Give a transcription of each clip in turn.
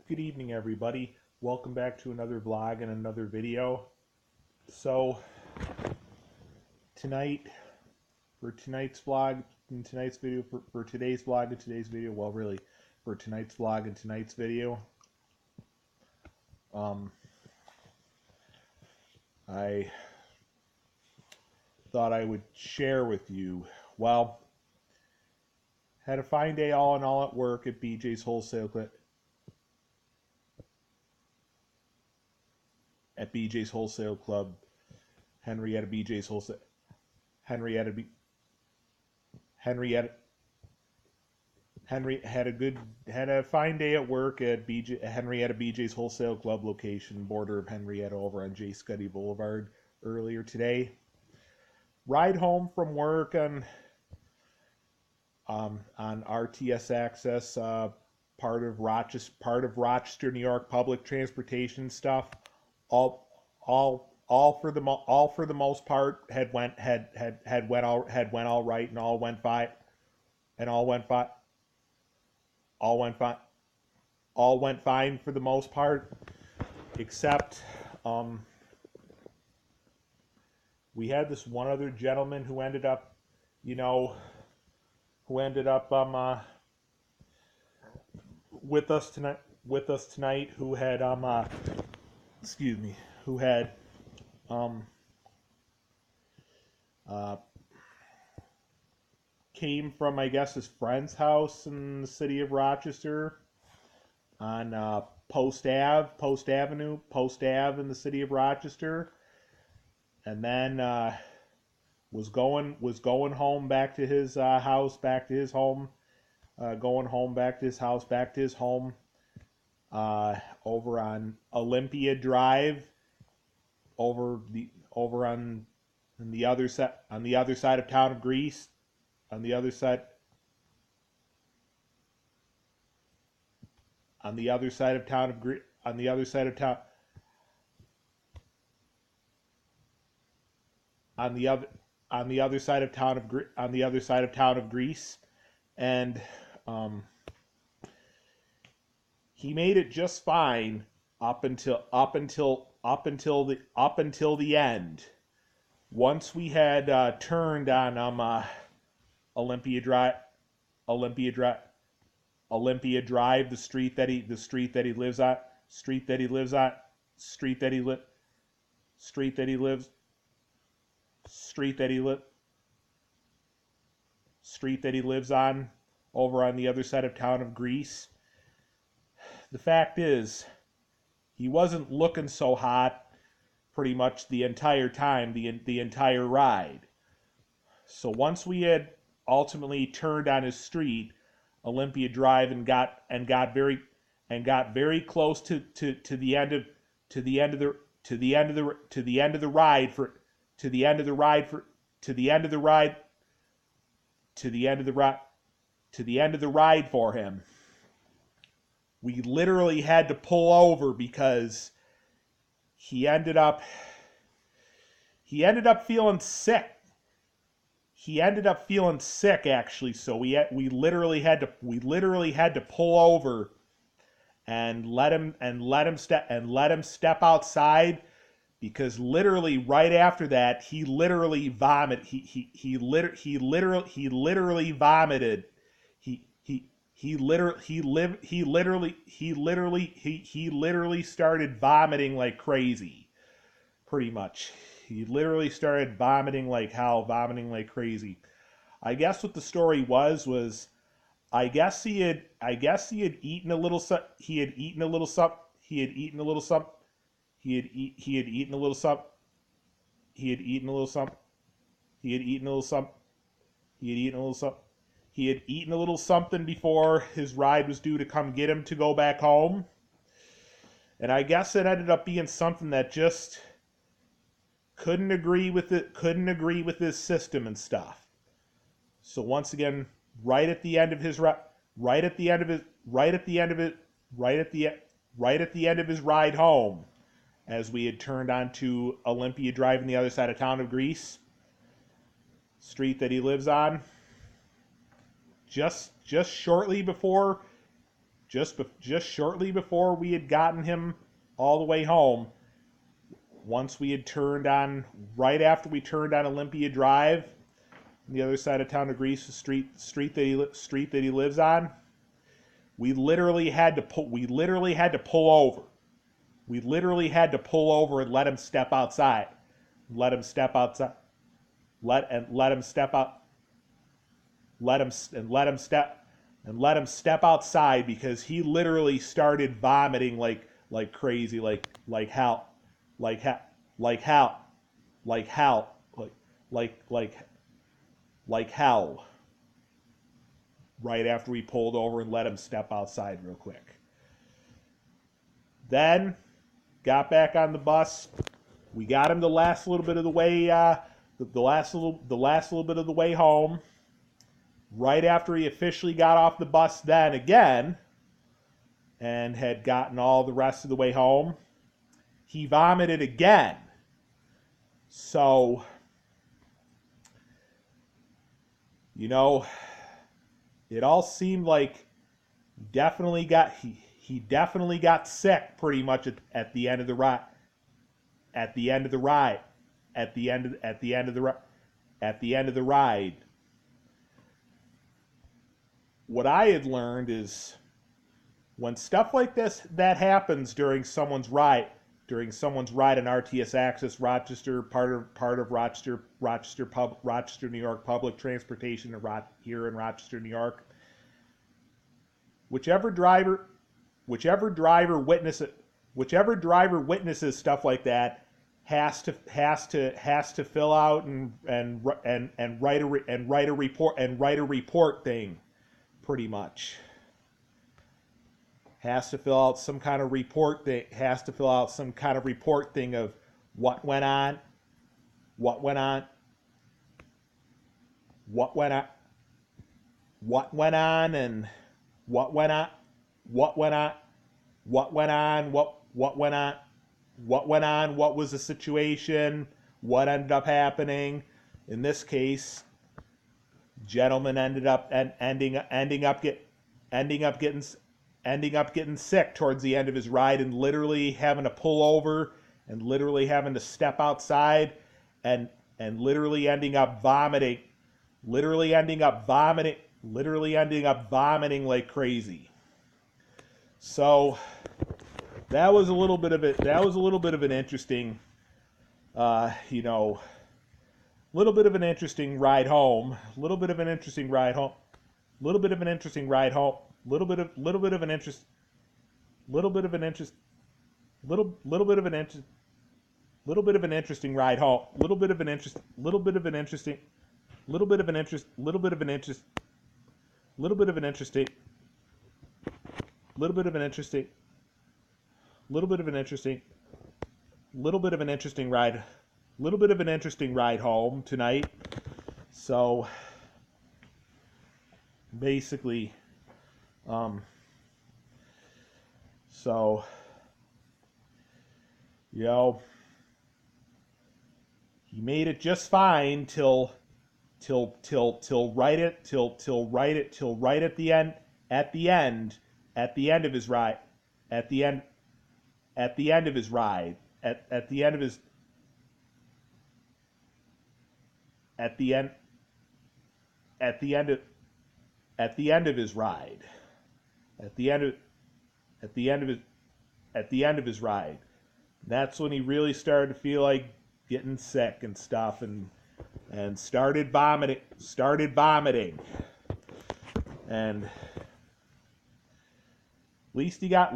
Good evening, everybody. Welcome back to another vlog and another video. So, tonight, for tonight's vlog and tonight's video, for today's vlog and today's video, well, really, for tonight's vlog and tonight's video, I thought I would share with you, well, had a fine day all in all at work at BJ's Wholesale Club. At BJ's Wholesale Club, Henrietta BJ's Wholesale, Henrietta B, Henrietta, Henry had a fine day at work at Henrietta BJ's Wholesale Club location, border of Henrietta, over on J. Scuddy Boulevard earlier today. Ride home from work on RTS Access, part of Rochester, New York public transportation stuff. All for the most part had went all right, and all went fine, and all went fine for the most part, except we had this one other gentleman who ended up, with us tonight, who had who had came from, I guess, his friend's house in the city of Rochester on Post Avenue in the city of Rochester, and then was going home back to his house, back to his home, going home back to his house, back to his home, over on Olympia Drive, over on the other side of town of Greece, on the other side of town of Greece, on the other side of town on the other on the other side of town of on the other side of town of Greece, and he made it just fine up until the end. Once we had turned on Olympia Drive, the street that he lives on, street that he lives on, street that he li- street that he lives, street that he li- street that he lives on, over on the other side of town of Greece. The fact is, he wasn't looking so hot pretty much the entire time, the entire ride. So once we had ultimately turned on his street, Olympia Drive, and got very close to the end of the ride for him, we literally had to pull over because he ended up feeling sick. He ended up feeling sick, actually. So we literally had to pull over and let him step outside, because literally right after that he literally vomited. He literally vomited. He literally started vomiting like crazy, pretty much. He literally started vomiting like hell, vomiting like crazy. I guess what the story was I guess he had eaten a little he had eaten a little something he had eaten a little something he had eaten a little something he had eaten a little something he had eaten a little something he had eaten a little something he had eaten a little something before his ride was due to come get him to go back home. And I guess it ended up being something that just couldn't agree with his system and stuff. So once again, right at the end of his ride home, as we had turned onto Olympia Drive on the other side of town of Greece, street that he lives on, just shortly before just shortly before we had gotten him all the way home, once we had turned on, right after we turned on Olympia Drive, on the other side of town of Greece, the street that he lives on, we literally had to pull over. We literally had to pull over and let him step outside. Let him step outside. Let him step out. Let him step outside because he literally started vomiting like crazy, like hell, like hell, like hell, like hell, like hell. Right after we pulled over and let him step outside real quick. Then got back on the bus. We got him the last little bit of the way, the last little bit of the way home. Right after he officially got off the bus, then again, and had gotten all the rest of the way home, he vomited again. So, you know, it all seemed like he definitely got sick pretty much at the end of the ride. At the end of the ride. What I had learned is when stuff like that happens during someone's ride on RTS Access Rochester, part of Rochester, New York Public Transportation here in Rochester, New York. Whichever driver witnesses stuff like that has to fill out and write a report thing, pretty much. Has to fill out some kind of report thing. Of what went on, and what was the situation, what ended up happening. In this case, gentleman ending up getting sick towards the end of his ride and literally having to pull over and literally having to step outside and literally ending up vomiting like crazy. So that was a little bit of it. That was a little bit of an interesting, little bit of an interesting ride home. Little bit of an interesting ride home. Little bit of an interesting ride home. Little bit of an interest. Little bit of an interesting ride home. Little bit of an interesting. Little bit of an interesting. Little bit of an interesting. Little bit of an interesting. Little bit of an interesting. Little bit of an interesting. Little bit of an interesting. Little bit of an interesting ride. Little bit of an interesting ride home tonight. So basically, he made it just fine till right at the end of his ride. At the end of his ride. At the end of his ride. That's when he really started to feel like getting sick and stuff, and started vomiting, and at least he got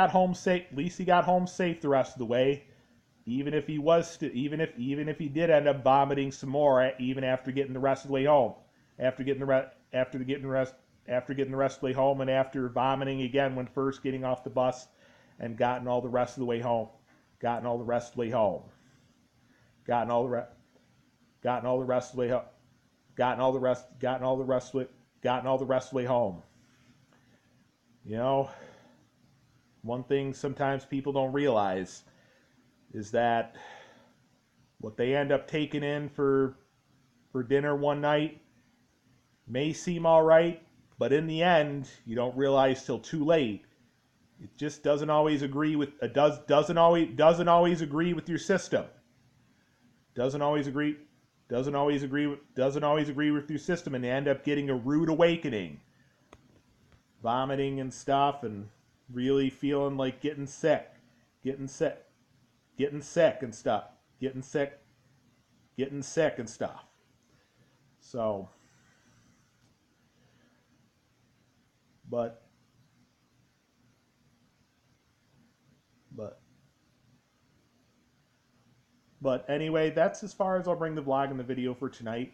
home safe. At least he got home safe the rest of the way. Even if he did end up vomiting some more, even after getting the rest of the way home, after getting the rest of the way home, and after vomiting again when first getting off the bus, and gotten all the rest of the way home, gotten all the rest of the way home. One thing sometimes people don't realize is that what they end up taking in for dinner one night may seem all right But in the end, you don't realize till too late. It just doesn't always agree with doesn't always agree with your system. Doesn't always agree with your system, and you end up getting a rude awakening, vomiting and stuff, and really feeling like getting sick and stuff, getting sick and stuff. So, but but but anyway, that's as far as I'll bring the vlog and the video for tonight.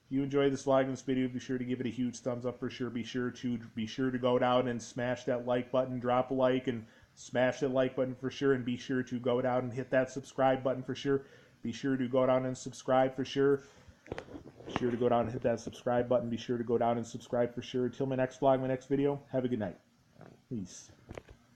If you enjoyed this vlog and this video, be sure to give it a huge thumbs up for sure. Be sure to go down and smash that like button, drop a like, and smash that like button for sure. And be sure to go down and hit that subscribe button for sure. Be sure to go down and subscribe for sure. Be sure to go down and hit that subscribe button. Be sure to go down and subscribe for sure. Until my next vlog, my next video, have a good night. Peace.